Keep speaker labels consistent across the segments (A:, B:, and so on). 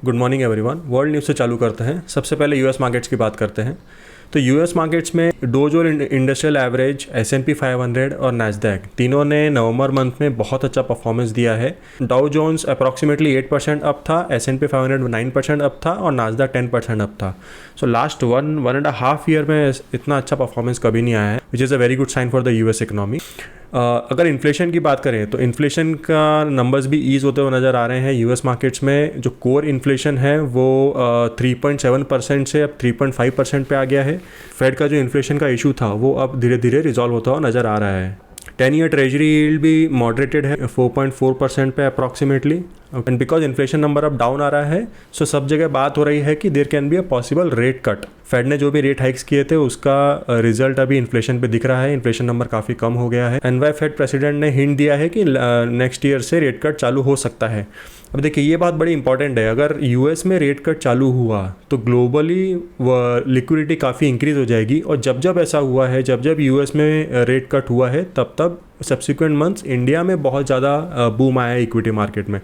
A: Good morning everyone. World news से चालू करते हैं। सबसे पहले यूएस मार्केट्स की बात करते हैं। तो यूएस मार्केट्स में Dow Jones industrial average, S&P 500 और नैस्डैक तीनों ने नवंबर मंथ में बहुत अच्छा परफॉर्मेंस दिया है। डाउ जोन्स अप्रॉक्सीमेटली 8% अप था, S&P 500 9% अप था और नैस्डैक 10% अप था। So last one and half year में इतना अच्छा परफॉर्मेंस कभी नहीं आया है, which is a very good sign for the US economy. अगर इन्फ्लेशन की बात करें तो इन्फ्लेशन का नंबर्स भी ईज होते हुए नज़र आ रहे हैं। यूएस मार्केट्स में जो कोर इन्फ्लेशन है वो 3.7% से अब 3.5% पे आ गया है। फेड का जो इन्फ्लेशन का इशू था वो अब धीरे धीरे रिजॉल्व होता हुआ नज़र आ रहा है। 10 ईयर ट्रेजरी यील्ड भी मॉडरेटेड है 4.4% पे approximately, and because inflation number अब डाउन आ रहा है, सो सब जगह बात हो रही है कि there can be a possible rate cut. Fed ने जो भी रेट हाइक्स किए थे उसका रिजल्ट अभी इन्फ्लेशन पे दिख रहा है। इन्फ्लेशन नंबर काफ़ी कम हो गया है। एनवाई फेड प्रेसिडेंट ने हिंट दिया है कि नेक्स्ट ईयर से रेट कट चालू हो सकता है। अब देखिए ये बात बड़ी इंपॉर्टेंट है। अगर यूएस में रेट कट चालू हुआ तो ग्लोबली लिक्विडिटी काफ़ी इंक्रीज हो जाएगी, और जब जब ऐसा हुआ है, जब जब यूएस में रेट कट हुआ है, तब तब सब्सिक्वेंट मंथ्स इंडिया में बहुत ज़्यादा बूम आया है इक्विटी मार्केट में,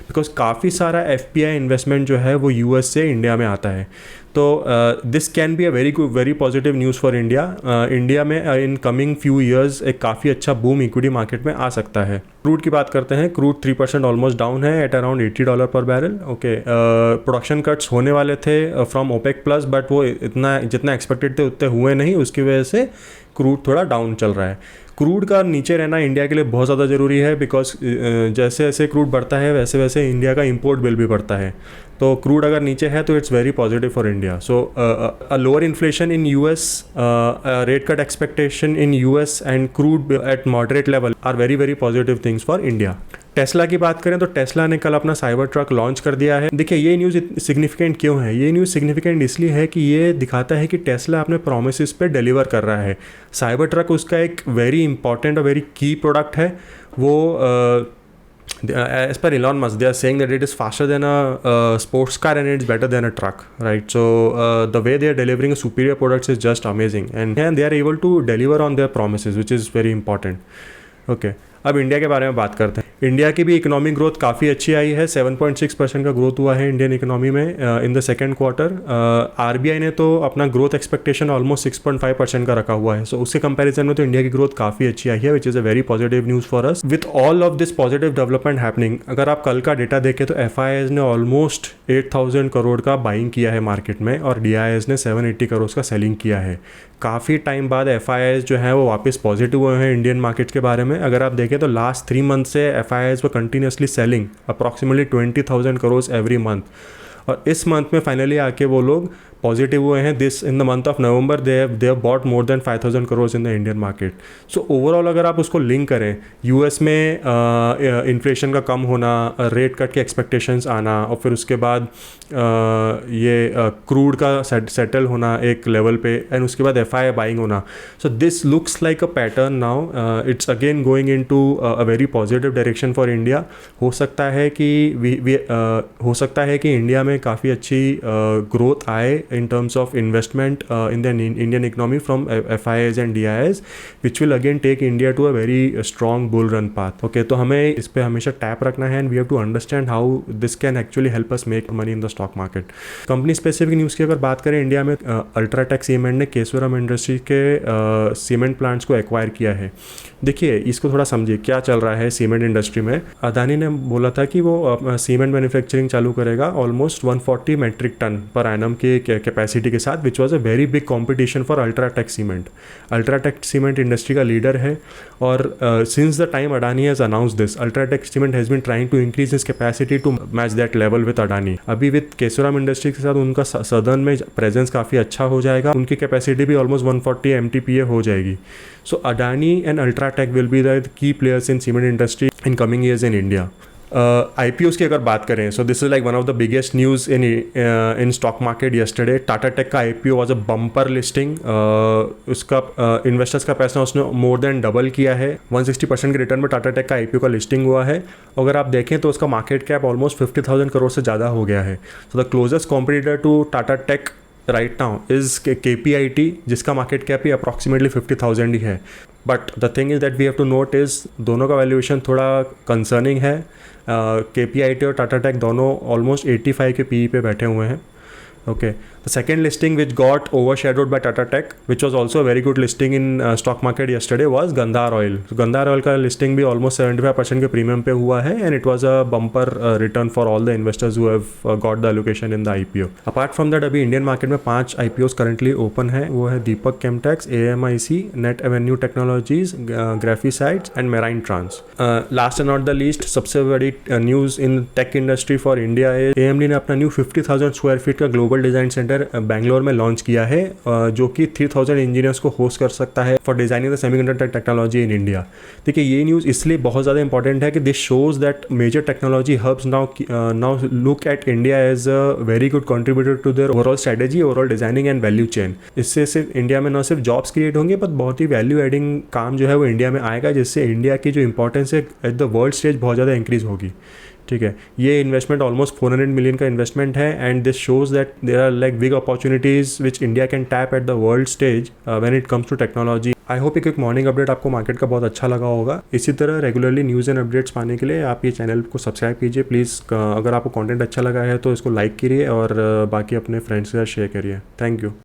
A: बिकॉज काफ़ी सारा FPI इन्वेस्टमेंट जो है वो यूएस से इंडिया में आता है। तो this can be a very positive news for India. India में इन कमिंग फ्यू ईयर्स एक काफ़ी अच्छा बूम इक्विटी मार्केट में आ सकता है। क्रूड की बात करते हैं। क्रूड 3% ऑलमोस्ट डाउन है एट अराउंड $80 पर बैरल। ओके, प्रोडक्शन कट्स होने वाले थे फ्रॉम OPEC प्लस, बट वो इतना जितना एक्सपेक्टेड थे उतने हुए नहीं, उसकी वजह से क्रूड थोड़ा डाउन चल रहा है। क्रूड का नीचे रहना इंडिया के लिए बहुत ज़्यादा ज़रूरी है, बिकॉज जैसे जैसे क्रूड बढ़ता है वैसे वैसे इंडिया का इंपोर्ट बिल भी बढ़ता है। तो क्रूड अगर नीचे है तो it's very positive for India. So a lower inflation in US, rate cut expectation in US and crude at moderate level are very positive things for India. Tesla की बात करें तो टेस्ला ने कल अपना साइबर ट्रक लॉन्च कर दिया है। देखिए ये न्यूज़ सिग्निफिकेंट क्यों है? ये न्यूज़ सिग्निफिकेंट इसलिए है कि ये दिखाता है कि टेस्ला अपने प्रोमिसेस पे डिलीवर कर रहा है। साइबर ट्रक उसका एक वेरी इंपॉर्टेंट और वेरी की प्रोडक्ट है। वो as per Elon Musk, they are saying that it is faster than a sports car and it's better than a truck, right? So the way they are delivering superior products is just amazing, and they are able to deliver on their promises, which is very important. Okay, अब India के बारे में बात करते हैं। India की भी economic growth काफ़ी अच्छी आई है। 7.6% का ग्रोथ हुआ है इंडियन इकोनॉमी में in the second quarter. RBI ने तो अपना ग्रोथ एक्सपेक्टेशन ऑलमोस्ट 6.5% का रखा हुआ है। सो उसके कंपैरिजन में तो इंडिया की ग्रोथ काफ़ी अच्छी आई है, which is a very positive news for us. With all of this positive development happening, अगर आप कल का डेटा देखें तो FIIs ने ऑलमोस्ट 8,000 करोड़ का बाइंग किया है मार्केट में, और DIIs ने 780 करोड़ का सेलिंग किया है। काफ़ी टाइम बाद FIIs जो है वो वापस पॉजिटिव हुए हैं इंडियन मार्केट के बारे में। अगर आप देखें तो लास्ट 3 मंथ से FIIs were continuously selling approximately 20,000 crore every month, और इस मंथ में फाइनली आके वो लोग पॉजिटिव हुए हैं। This in the month of November they have bought more than 5,000 crore in the Indian market. So overall अगर आप उसको लिंक करें, US में इन्फ्लेशन का कम होना, रेट कट के एक्सपेक्टेशंस आना, और फिर उसके बाद ये क्रूड का सेटल होना एक लेवल पे, एंड उसके बाद FII बाइंग होना, so this looks like a pattern now. It's again going into a very positive direction for India. हो सकता है कि इंडिया में काफ़ी अच्छी ग्रोथ आए in terms of investment in the Indian economy from FIIs and DIIs, which will again take India to a very strong bull run path. Okay, तो हमें इस पे हमेशा टैप रखना है, and we have to understand how this can actually help us make money in the stock market. Company specific news की अगर बात करें, इंडिया में अल्ट्राटेक सीमेंट ने केशवराम इंडस्ट्री के सीमेंट प्लांट्स को एक्वायर किया है। देखिए इसको थोड़ा समझिए क्या चल रहा है सीमेंट इंडस्ट्री में। अदानी ने बोला था कि वो सीमेंट मैन्युफैक्चरिंग चालू करेगा ऑलमोस्ट 140 मेट्रिक टन पर एनम के कैपेसिटी के साथ, which was a very big competition for UltraTech cement. UltraTech cement industry का लीडर है, और since the time Adani has announce this, UltraTech cement has been trying to increase his capacity to match that level with Adani. अभी with Keshavram industry के साथ उनका southern में presence काफ़ी अच्छा हो जाएगा, उनकी कैपेसिटी भी ऑलमोस्ट 140 MTPA हो जाएगी। So Adani and UltraTech will be the key players in cement industry in coming years in India. IPOs की अगर बात करें, so this is like one of the biggest news in stock market yesterday. Tata tech का IPO was a bumper listing. उसका investors का पैसा उसने more than double किया है। 160% के रिटर्न में टाटा टेक का IPO का लिस्टिंग हुआ है। अगर आप देखें तो उसका मार्केट कैप ऑलमोस्ट 50,000 करोड़ से ज़्यादा हो गया है। So the closest competitor to Tata tech right now is KPIT, जिसका मार्केट कैप ही अप्रॉक्सीमेटली 50,000 ही है। But the thing is that we have to note is दोनों का वैल्यूएशन थोड़ा कंसर्निंग है। KPIT और टाटा टेक दोनों ऑलमोस्ट 85 के PE पे बैठे हुए हैं. Okay. The second listing which got overshadowed by Tata Tech, which was also a very good listing in stock market yesterday, was Gandhar Oil. So Gandhar Oil का listing भी almost 75% के premium पे हुआ है, and it was a bumper return for all the investors who have got the allocation in the IPO. Apart from that, अभी Indian market में 5 IPOs currently open है. वो है दीपक Chemtex, AMIC, Net Avenue Technologies, Graphicides and Marine Trans. Last and not the least, सबसे बड़ी news in tech industry for India है AMD ने अपना new 50,000 square feet का ग्लोबल डिज़ाइन सेंटर बैंगलोर में लॉन्च किया है, जो कि 3000 इंजीनियर्स को होस्ट कर सकता है for designing the semiconductor technology in India. देखिए ये न्यूज़ इसलिए बहुत ज़्यादा इंपॉर्टेंट है कि this shows that major technology hubs now look at India as a very good contributor to their overall strategy, overall designing and value chain. इससे सिर्फ India में न सिर्फ जॉब्स क्रिएट होंगे बट बहुत ही वैल्यू एडिंग काम जो है वो इंडिया में आएगा, जिससे इंडिया की जो इंपॉर्टेंस है एट द वर्ल्ड स्टेज बहुत ज़्यादा इंक्रीज़ होगी. ठीक है, ये इन्वेस्टमेंट ऑलमोस्ट 400 मिलियन का इन्वेस्टमेंट है, and this shows that there are like big opportunities which India can tap at the world stage when it comes to technology. I hope एक morning update आपको market का बहुत अच्छा लगा होगा. इसी तरह रेगुलरली न्यूज़ एंड अपडेट्स पाने के लिए आप ये चैनल को सब्सक्राइब कीजिए प्लीज़. अगर आपको कंटेंट अच्छा लगा है तो इसको लाइक करिए और बाकी अपने फ्रेंड्स के साथ शेयर करिए. Thank you.